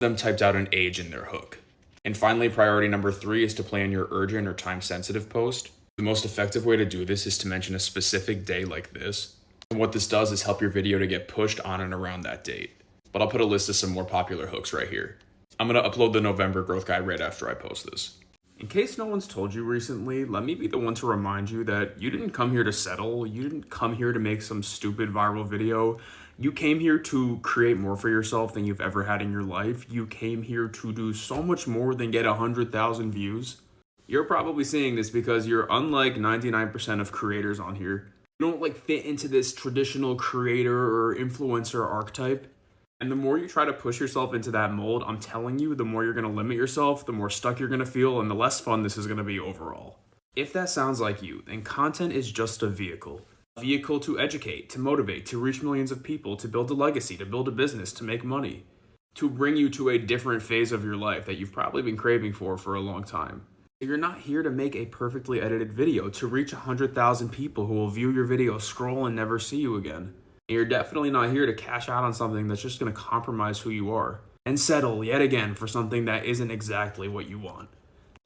Them typed out an age in their hook. And finally, priority number 3 is to plan your urgent or time-sensitive post. The most effective way to do this is to mention a specific day like this. And what this does is help your video to get pushed on and around that date. But I'll put a list of some more popular hooks right here. I'm going to upload the November growth guide right after I post this. In case no one's told you recently, let me be the one to remind you that you didn't come here to settle. You didn't come here to make some stupid viral video. You came here to create more for yourself than you've ever had in your life. You came here to do so much more than get 100,000 views. You're probably seeing this because you're unlike 99% of creators on here. You don't fit into this traditional creator or influencer archetype. And the more you try to push yourself into that mold, I'm telling you, the more you're going to limit yourself, the more stuck you're going to feel, and the less fun this is going to be overall. If that sounds like you, then content is just a vehicle. A vehicle to educate, to motivate, to reach millions of people, to build a legacy, to build a business, to make money, to bring you to a different phase of your life that you've probably been craving for a long time. You're not here to make a perfectly edited video to reach 100,000 people who will view your video, scroll, and never see you again. You're definitely not here to cash out on something that's just going to compromise who you are and settle yet again for something that isn't exactly what you want.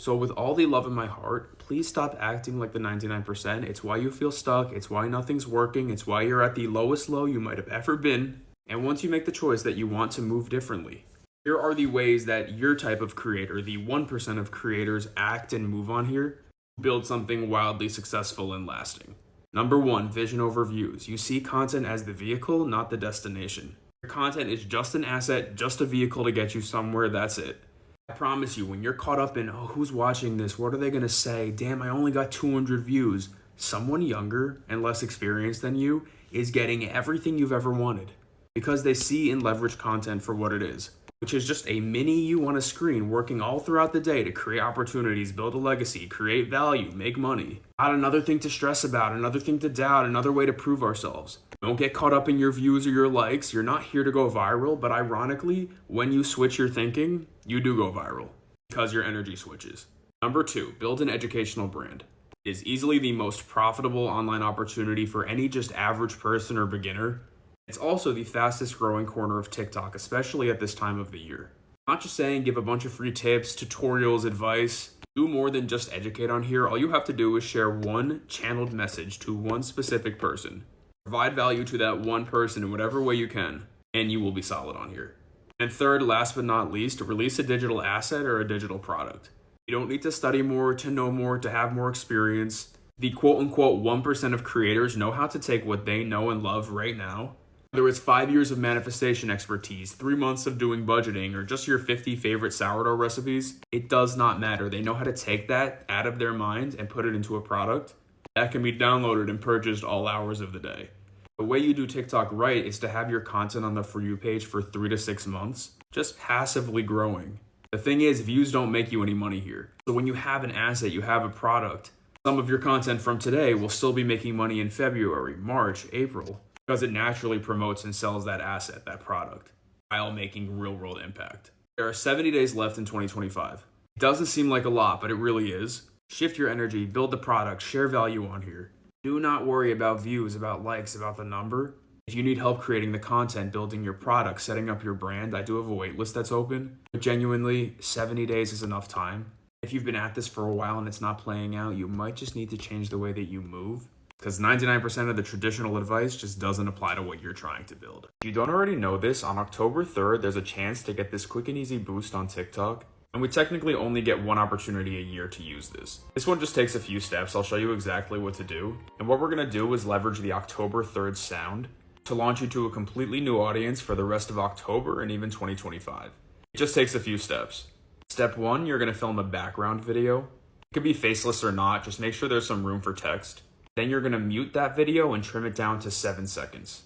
So with all the love in my heart, please stop acting like the 99%. It's why you feel stuck. It's why nothing's working. It's why you're at the lowest low you might have ever been. And once you make the choice that you want to move differently, here are the ways that your type of creator, the 1% of creators, act and move on here, build something wildly successful and lasting. Number 1, vision over views. You see content as the vehicle, not the destination. Your content is just an asset, just a vehicle to get you somewhere, that's it. I promise you, when you're caught up in, oh, who's watching this? What are they going to say? Damn, I only got 200 views. Someone younger and less experienced than you is getting everything you've ever wanted because they see and leverage content for what it is, which is just a mini you on a screen working all throughout the day to create opportunities, build a legacy, create value, make money. Not another thing to stress about, another thing to doubt, another way to prove ourselves. Don't get caught up in your views or your likes. You're not here to go viral, but ironically, when you switch your thinking, you do go viral because your energy switches. Number 2, build an educational brand. It is easily the most profitable online opportunity for any just average person or beginner. It's also the fastest growing corner of TikTok, especially at this time of the year. I'm not just saying give a bunch of free tips, tutorials, advice. Do more than just educate on here. All you have to do is share one channeled message to one specific person. Provide value to that one person in whatever way you can, and you will be solid on here. And third, last but not least, release a digital asset or a digital product. You don't need to study more, to know more, to have more experience. The quote-unquote 1% of creators know how to take what they know and love right now. Whether it's 5 years of manifestation expertise, 3 months of doing budgeting, or just your 50 favorite sourdough recipes, it does not matter. They know how to take that out of their mind and put it into a product that can be downloaded and purchased all hours of the day. The way you do TikTok right is to have your content on the For You page for 3 to 6 months, just passively growing. The thing is, views don't make you any money here. So when you have an asset, you have a product, some of your content from today will still be making money in February, March, April, because it naturally promotes and sells that asset, that product, while making real world impact. There are 70 days left in 2025. It doesn't seem like a lot, but it really is. Shift your energy, build the product, share value on here. Do not worry about views, about likes, about the number. If you need help creating the content, building your product, setting up your brand, I do have a wait list that's open. But genuinely, 70 days is enough time. If you've been at this for a while and it's not playing out, you might just need to change the way that you move. Because 99% of the traditional advice just doesn't apply to what you're trying to build. If you don't already know this, on October 3rd, there's a chance to get this quick and easy boost on TikTok. And we technically only get one opportunity a year to use this. This one just takes a few steps. I'll show you exactly what to do. And what we're gonna do is leverage the October 3rd sound to launch you to a completely new audience for the rest of October and even 2025. It just takes a few steps. Step 1, you're gonna film a background video. It could be faceless or not, just make sure there's some room for text. Then you're gonna mute that video and trim it down to 7 seconds.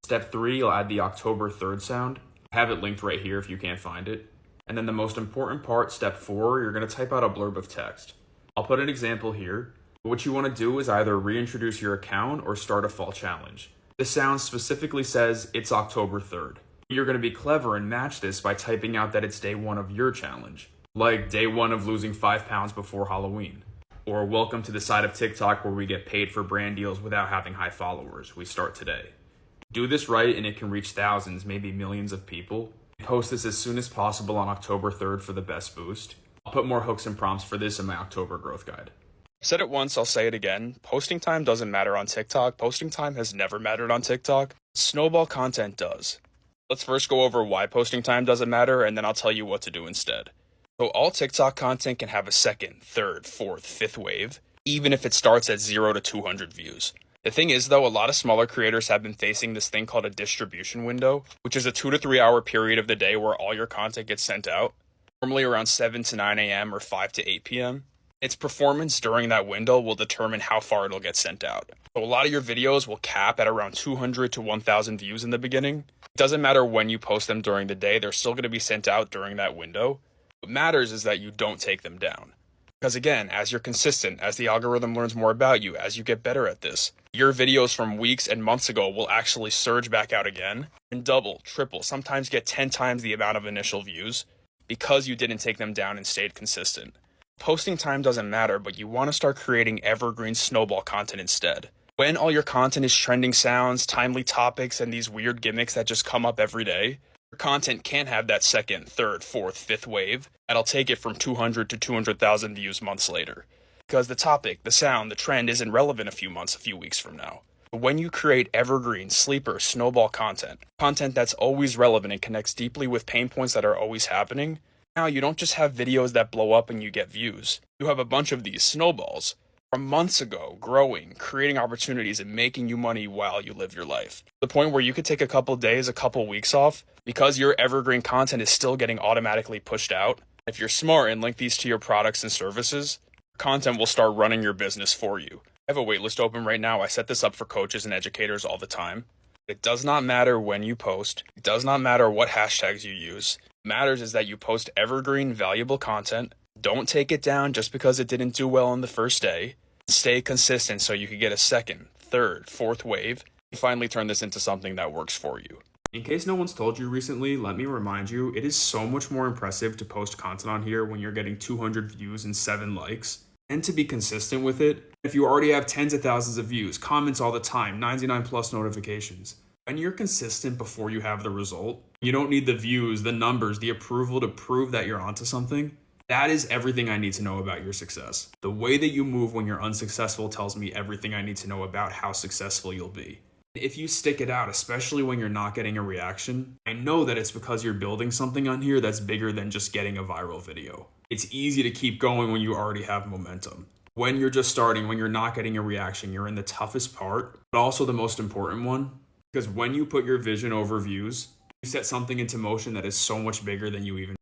Step 3, you'll add the October 3rd sound. I have it linked right here if you can't find it. And then the most important part, step 4, you're gonna type out a blurb of text. I'll put an example here. What you wanna do is either reintroduce your account or start a fall challenge. The sound specifically says it's October 3rd. You're gonna be clever and match this by typing out that it's day 1 of your challenge. Like day 1 of losing 5 pounds before Halloween. Or welcome to the side of TikTok where we get paid for brand deals without having high followers. We start today. Do this right and it can reach thousands, maybe millions of people. Post this as soon as possible on October 3rd for the best boost. I'll put more hooks and prompts for this in my October growth guide. I've said it once, I'll say it again. Posting time doesn't matter on TikTok. Posting time has never mattered on TikTok. Snowball content does. Let's first go over why posting time doesn't matter, and then I'll tell you what to do instead. So all TikTok content can have a second, third, fourth, fifth wave, even if it starts at 0 to 200 views. The thing is, though, a lot of smaller creators have been facing this thing called a distribution window, which is a 2 to 3 hour period of the day where all your content gets sent out, normally around 7 to 9 a.m. or 5 to 8 p.m. Its performance during that window will determine how far it'll get sent out. So a lot of your videos will cap at around 200 to 1,000 views in the beginning. It doesn't matter when you post them during the day, they're still going to be sent out during that window. What matters is that you don't take them down. Because again, as you're consistent, as the algorithm learns more about you, as you get better at this, your videos from weeks and months ago will actually surge back out again and double, triple, sometimes get 10 times the amount of initial views because you didn't take them down and stayed consistent. Posting time doesn't matter, but you want to start creating evergreen snowball content instead. When all your content is trending sounds, timely topics, and these weird gimmicks that just come up every day, your content can't have that second, third, fourth, fifth wave that'll take it from 200 to 200,000 views months later. Because the topic, the sound, the trend isn't relevant a few weeks from now. But when you create evergreen, sleeper, snowball content that's always relevant and connects deeply with pain points that are always happening, now you don't just have videos that blow up and you get views. You have a bunch of these snowballs from months ago, growing, creating opportunities, and making you money while you live your life. The point where you could take a couple days, a couple weeks off, because your evergreen content is still getting automatically pushed out. If you're smart and link these to your products and services, content will start running your business for you. I have a waitlist open right now. I set this up for coaches and educators all the time. It does not matter when you post. It does not matter what hashtags you use. What matters is that you post evergreen, valuable content. Don't take it down just because it didn't do well on the first day. Stay consistent so you can get a second, third, fourth wave and finally turn this into something that works for you. In case no one's told you recently, let me remind you, it is so much more impressive to post content on here when you're getting 200 views and 7 likes, and to be consistent with it. If you already have tens of thousands of views, comments all the time, 99 plus notifications, when you're consistent before you have the result, you don't need the views, the numbers, the approval to prove that you're onto something. That is everything I need to know about your success. The way that you move when you're unsuccessful tells me everything I need to know about how successful you'll be. If you stick it out, especially when you're not getting a reaction, I know that it's because you're building something on here that's bigger than just getting a viral video. It's easy to keep going when you already have momentum. When you're just starting, when you're not getting a reaction, you're in the toughest part, but also the most important one. Because when you put your vision over views, you set something into motion that is so much bigger than you even